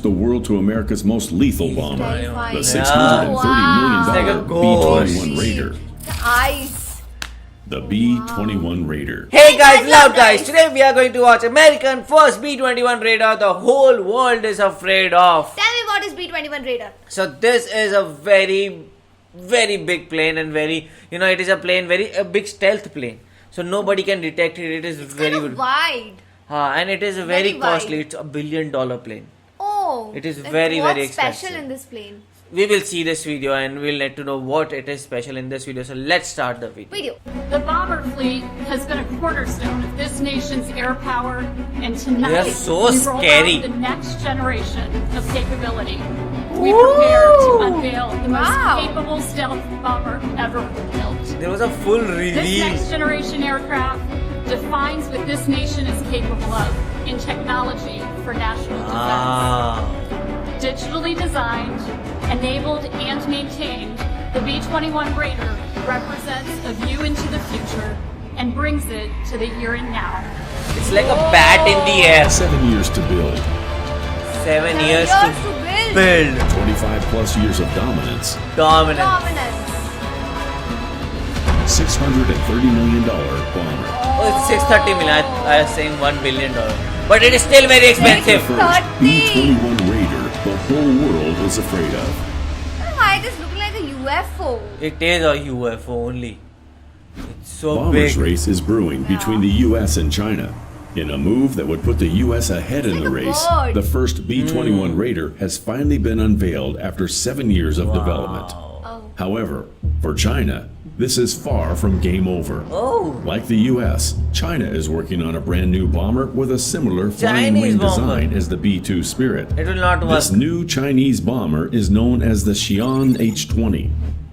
the world to America's most lethal bomber, terrifying. the $630 million B-21 Raider. The eyes. The B-21 Raider. Hey guys, Loud Guys! Today we are going to watch American first B-21 Raider the whole world is afraid of. Tell me what is B-21 Raider? So this is a very big plane and it is a plane, a big stealth plane. So nobody can detect it. It is very kind of wide. and it is very Very costly. wide. It's $1 billion plane. Oh. It is then very what's expensive. special in this plane? We will see this video and we'll let you know what it is special in this video. So let's start the video. The bomber fleet has been a cornerstone of this nation's air power, and tonight They are so we roll scary. out the next generation of capability. We prepare to unveil the most Wow. capable stealth bomber ever built. There was a full This reveal. next generation aircraft defines what this nation is capable of in technology for national defense. Digitally designed, enabled, and maintained, the B-21 Raider represents a view into the future and brings it to the here and now. It's like a bat in the air. 7 years to build, 7 7 years to to build. 25 plus years of dominance, Dominant. Dominance. $630 million bomber. Oh, it's 630 million. I was saying $1 billion. But it is still very expensive. The first B-21 Raider the whole world is afraid of. Why is this looking like a UFO? It is a UFO only. It's so Bombers big. race is brewing between the US and China. In a move that would put the US ahead in like the a race, bird. the first B-21 Raider has finally been unveiled after 7 years of development. Oh. However, for China, this is far from game over. Oh. Like the US, China is working on a brand new bomber with a similar flying Chinese wing bomber. design as the B-2 Spirit. It will not work. This new Chinese bomber is known as the Xi'an H-20.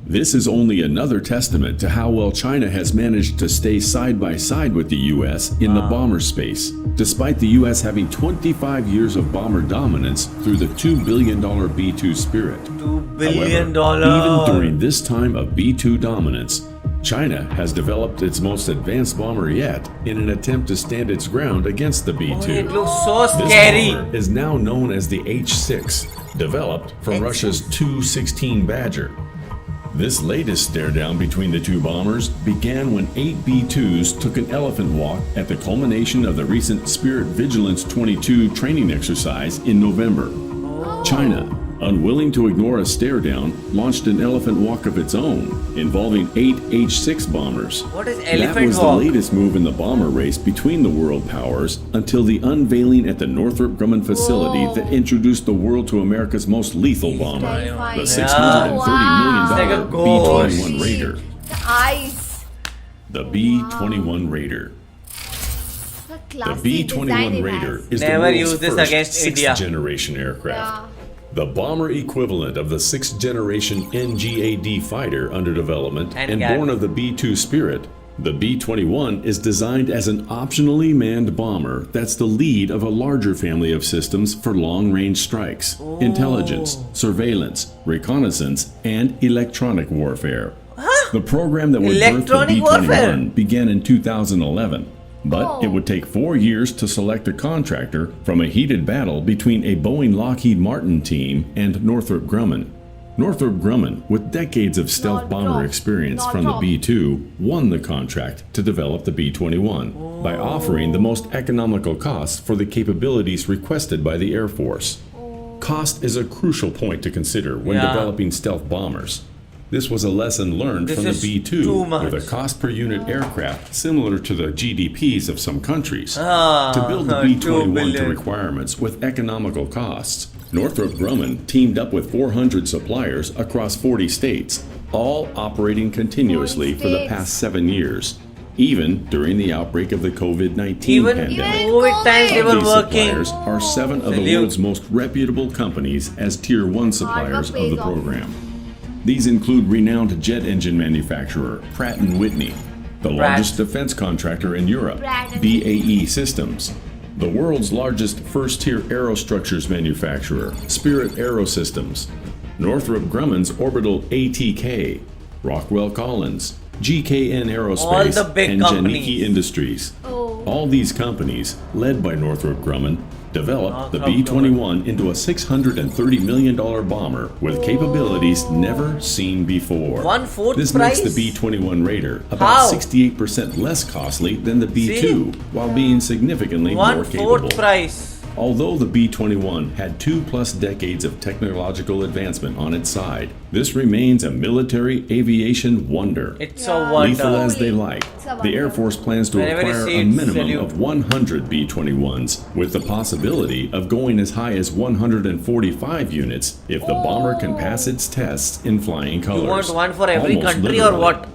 This is only another testament to how well China has managed to stay side by side with the US in the bomber space, despite the US having 25 years of bomber dominance through the $2 billion B-2 Spirit. $2 billion. However, even during this time of B-2 dominance, China has developed its most advanced bomber yet in an attempt to stand its ground against the B-2. It looks so This scary. bomber is now known as the H-6, developed from Russia's Tu-16 Badger. This latest stare-down between the two bombers began when 8 B-2s took an elephant walk at the culmination of the recent Spirit Vigilance 22 training exercise in November. China, unwilling to ignore a stare-down, launched an elephant walk of its own, involving 8 H-6 bombers. What is That elephant was walk? the latest move in the bomber race between the world powers until the unveiling at the Northrop Grumman facility Whoa. that introduced the world to America's most lethal bomber, terrifying. the Yeah. $630 million It's like a B-21 Raider. The eyes. The B-21 Raider. The The classy design B-21 it Raider has. is the Never world's use this first against India. sixth-generation aircraft. Yeah. The bomber equivalent of the sixth-generation NGAD fighter under development And and got- born of the B-2 Spirit, the B-21 is designed as an optionally manned bomber that's the lead of a larger family of systems for long-range strikes, intelligence, surveillance, reconnaissance, and electronic warfare. The program that would birth the Electronic B-21 warfare? began in 2011. But it would take 4 years to select a contractor from a heated battle between a Boeing Lockheed Martin team and Northrop Grumman. Northrop Grumman, with decades of stealth bomber experience from the B-2, won the contract to develop the B-21 by offering the most economical costs for the capabilities requested by the Air Force. Cost is a crucial point to consider when Yeah. developing stealth bombers. This was a lesson learned This from the is B-2 too much. with a cost per unit aircraft similar to the GDPs of some countries. Ah, To build the $2 B-21 to billion. requirements with economical costs, Northrop Grumman teamed up with 400 suppliers across 40 states, all operating continuously 40 for the states. past 7 years, even during the outbreak of the COVID-19 Even pandemic. COVID times they Of were these working. suppliers are 7 of the Salute. world's most reputable companies as Tier 1 suppliers work of the pays off. program. These include renowned jet engine manufacturer Pratt & Whitney, the largest defense contractor in Europe, Pratt & BAE Systems, the world's largest first-tier aerostructures manufacturer, Spirit Aerosystems, Northrop Grumman's orbital ATK, Rockwell Collins, GKN Aerospace, All the big and companies. Janicki Industries. Oh. All these companies, led by Northrop Grumman, developed the B-21 into a $630 million bomber with capabilities never seen before. 1/4 This price? makes the B-21 Raider about How? 68% less costly than the B-2, while being significantly more 1/4 capable. price. Although the B-21 had 2+ decades of technological advancement on its side, this remains a military aviation wonder. It's Yeah. a wonder. Lethal as they like, It's a the Air wonder. Force plans to Whenever you acquire see a it, minimum salute. of 100 B-21s, with the possibility of going as high as 145 units if the bomber can pass its tests in flying colors. You want one for every Almost country or literally. what?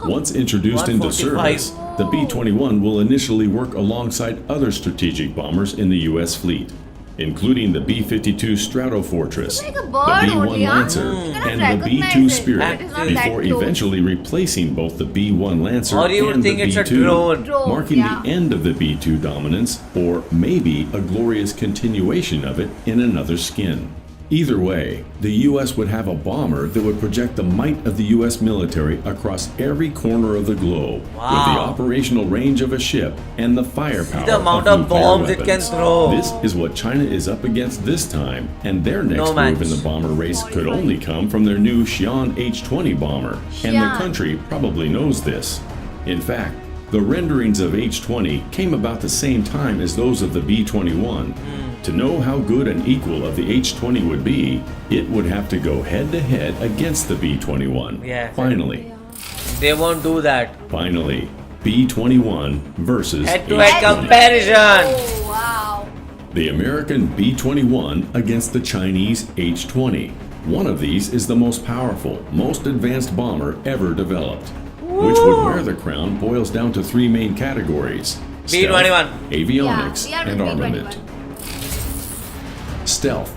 Once introduced into 145. service, the B-21 will initially work alongside other strategic bombers in the U.S. fleet, including the B-52 Stratofortress, It's like a the bird B-1 only, huh? Lancer, You cannot and the recognize B-2 it. Spirit, It is not before that close. eventually replacing both the B-1 Lancer Or you would and think the it's a B-2, drone. Drone, marking yeah. the end of the B-2 dominance, or maybe a glorious continuation of it in another skin. Either way, the U.S. would have a bomber that would project the might of the U.S. military across every corner of the globe, with the Wow. operational range of a ship and the firepower The amount of of nuclear bombs it can weapons. throw. This is what China is up against this time, and their next No move match. in the bomber race could only come from their new Xi'an H-20 bomber, and the Xi'an. country probably knows this. In fact, the renderings of H-20 came about the same time as those of the B-21. To know how good an equal of the H-20 would be, it would have to go head-to-head against the B-21. Yeah. Finally, They won't do that. B-21 versus Head-to-head H-20. comparison. Oh, wow. The American B-21 against the Chinese H-20. One of these is the most powerful, most advanced bomber ever developed. Which would wear the crown boils down to 3 main categories: B-21. stealth, avionics, Yeah, we are and with armament. B-21. Stealth.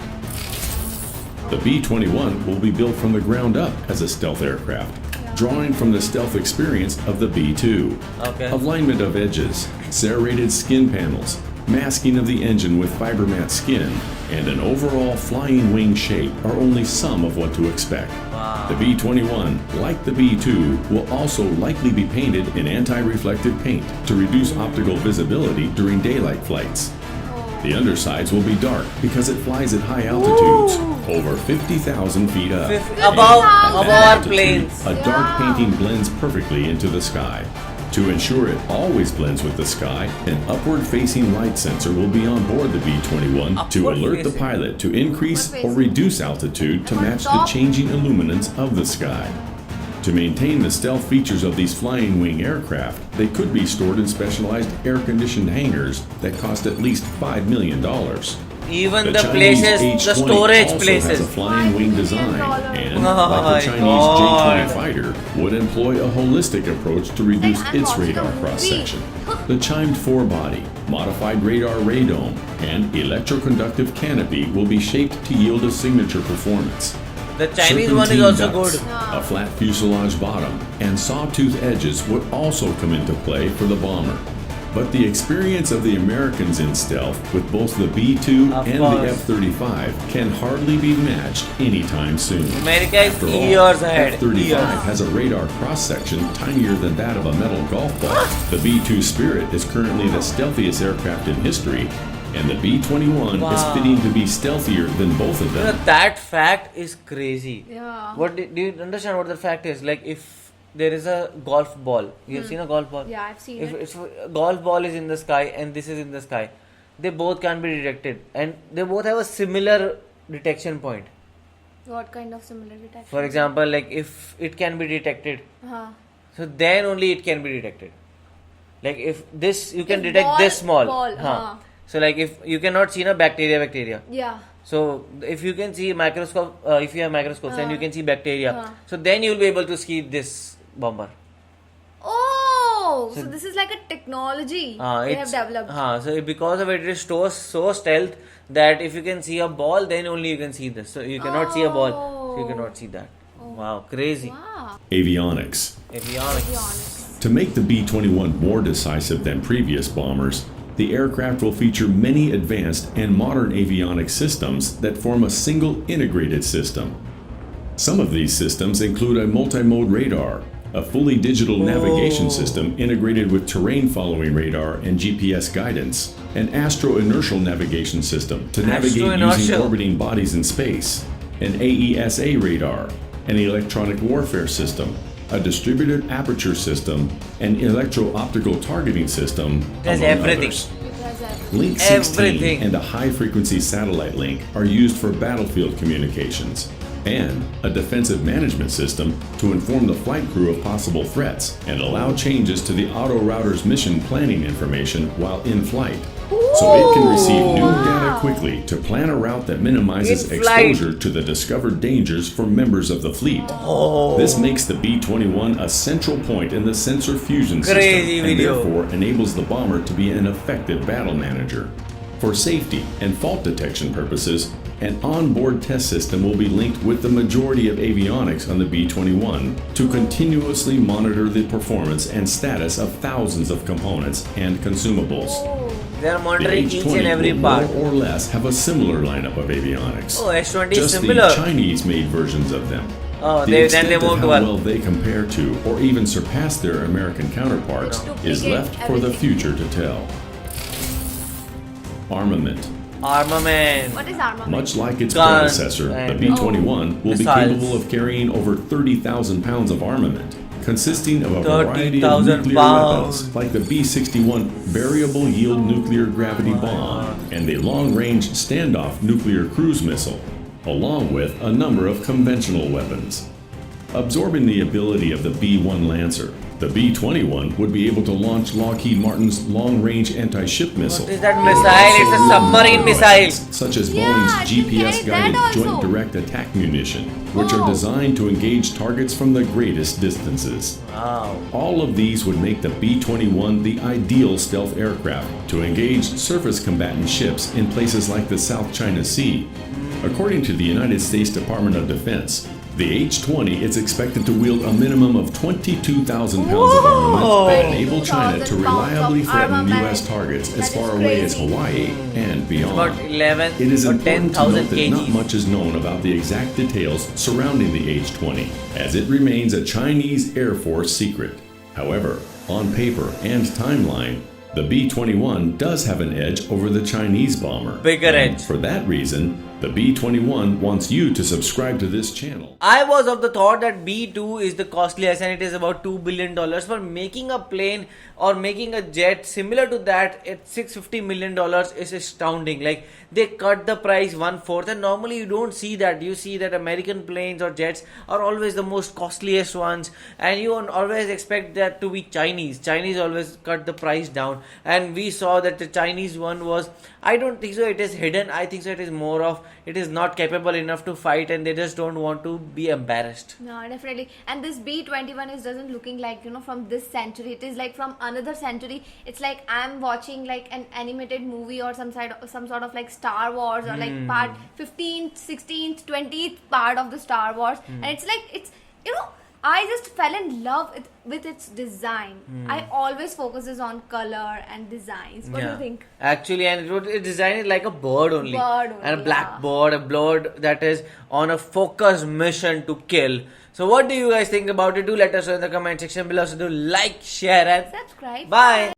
The B-21 will be built from the ground up as a stealth aircraft, drawing from the stealth experience of the B-2. Okay. Alignment of edges, serrated skin panels, masking of the engine with fiber matte skin, and an overall flying wing shape are only some of what to expect. Wow. The B-21, like the B-2, will also likely be painted in anti-reflective paint to reduce optical visibility during daylight flights. The undersides will be dark because it flies at high altitudes, over 50,000 feet up. Above At that our altitude, planes. a dark painting blends perfectly into the sky. To ensure it always blends with the sky, an upward-facing light sensor will be on board the B-21 to alert the Upward-facing. pilot to increase or Upward-facing. reduce altitude to And on match the top? changing illuminance of the sky. To maintain the stealth features of these flying wing aircraft, they could be stored in specialized air-conditioned hangars that cost at least $5 million. Even the Chinese places, the H-20 storage also places. has a flying wing $5 design, million. and Oh like my the Chinese God. J-20 fighter, would employ a holistic approach to reduce Like, I'm its watching radar a movie. cross-section. The chimed forebody, modified radar radome, and electroconductive canopy will be shaped to yield a signature performance. The Chinese one is Serpentine also ducts, good. a flat fuselage bottom, and sawtooth edges would also come into play for the bomber. But the experience of the Americans in stealth with both the B-2 Of and course. the F-35 can hardly be matched anytime soon. America is After all, years ahead. F-35 Years. has a radar cross-section tinier than that of a metal golf ball. The B-2 Spirit is currently the stealthiest aircraft in history, and the B-21 is Wow. fitting to be stealthier than both of You know, them. that fact is crazy. Yeah. What do you understand what the fact is? Like if there is a golf ball, you have seen a golf ball? Yeah, I've seen if it. If a golf ball is in the sky and this is in the sky, they both can be detected and they both have a similar detection point. What kind of similar detection? For example, like if it can be detected, Uh-huh. so then only it can be detected. Like if this, you can If detect ball- this small. ball, Huh. So like if you cannot see a bacteria. Yeah. So if you can see microscope, if you have microscopes and you can see bacteria, so then you will be able to see this bomber. Oh, so this is like a technology they have It's- developed. So because of it, it is so stealth that if you can see a ball, then only you can see this. So you cannot see a ball, so you cannot see that. Wow, crazy. Wow. Avionics. Avionics. To make the B-21 more decisive than previous bombers, the aircraft will feature many advanced and modern avionics systems that form a single integrated system. Some of these systems include a multi-mode radar, a fully digital navigation system integrated with terrain-following radar and GPS guidance, an astro-inertial navigation system to navigate using Astro-inertial. orbiting bodies in space, an AESA radar, an electronic warfare system, a distributed aperture system, an electro-optical targeting system, Does among everything. others. Link 16 Everything. and a high-frequency satellite link are used for battlefield communications, and a defensive management system to inform the flight crew of possible threats and allow changes to the auto router's mission planning information while in flight, so it can receive new data quickly to plan a route that minimizes In flight. exposure to the discovered dangers for members of the fleet. This makes the B-21 a central point in the sensor fusion system Crazy and video. therefore enables the bomber to be an effective battle manager. For safety and fault detection purposes, an onboard test system will be linked with the majority of avionics on the B-21 to continuously monitor the performance and status of thousands of components and consumables. They are The monitoring each and H-20 every will part. more or less have a similar lineup of avionics. Oh, H-20 is Just similar. the Chinese-made versions of them. Oh, The then extent they of won't how work. well they compare to or even surpass their American counterparts is Duplicate left for the everything. future to tell. Armament. What Armament. is armament? Much like its Guns predecessor, the and- B-21 will be missiles. capable of carrying over 30,000 pounds of armament, consisting of a variety of 30,000 nuclear pounds. weapons like the B-61 variable yield nuclear gravity bomb and the long-range standoff nuclear cruise missile, along with a number of conventional weapons. Absorbing the ability of the B-1 Lancer, the B-21 would be able to launch Lockheed Martin's long-range anti-ship missile. What is that missile? It's a submarine missile. Such as Yeah, Boeing's I think GPS-guided that also. Joint Direct Attack Munition, which are Wow. designed to engage targets from the greatest distances. Wow. All of these would make the B-21 the ideal stealth aircraft to engage surface combatant ships in places like the South China Sea. According to the United States Department of Defense, the H-20 is expected to wield a minimum of 22,000 pounds of armament that enable China to 22,000 pounds reliably of threaten armament. U.S. targets as That is far away as crazy. Hawaii and beyond. About 11 It is or important to 10,000 note that not kgs. much is known about the exact details surrounding the H-20, as it remains a Chinese Air Force secret. However, on paper and timeline, the B-21 does have an edge over the Chinese bomber. Bigger And edge. For that reason, the B-21 wants you to subscribe to this channel. I was of the thought that B2 is the costliest and it is about $2 billion. For making a plane or making a jet similar to that at $650 million is astounding. Like, they cut the price 1/4, and normally you don't see that. You see that American planes or jets are always the most costliest ones, and you always expect that to be Chinese. Chinese always cut the price down, and we saw that the Chinese one was, I don't think so it is hidden. I think so it is more of, it is not capable enough to fight and they just don't want to be embarrassed. No, definitely. And this B-21 is doesn't looking like, from this century. It is like from another century. It's like I'm watching like an animated movie or some sort of like Star Wars or like part 15th, 16th, 20th part of the Star Wars. And it's like, I just fell in love with its design. I always focuses on color and designs. What do you think? Actually, and it designed it like a bird only. Bird only, And a black yeah. bird, a bird that is on a focused mission to kill. So what do you guys think about it? Do let us know in the comment section below. So do like, share and Subscribe. bye.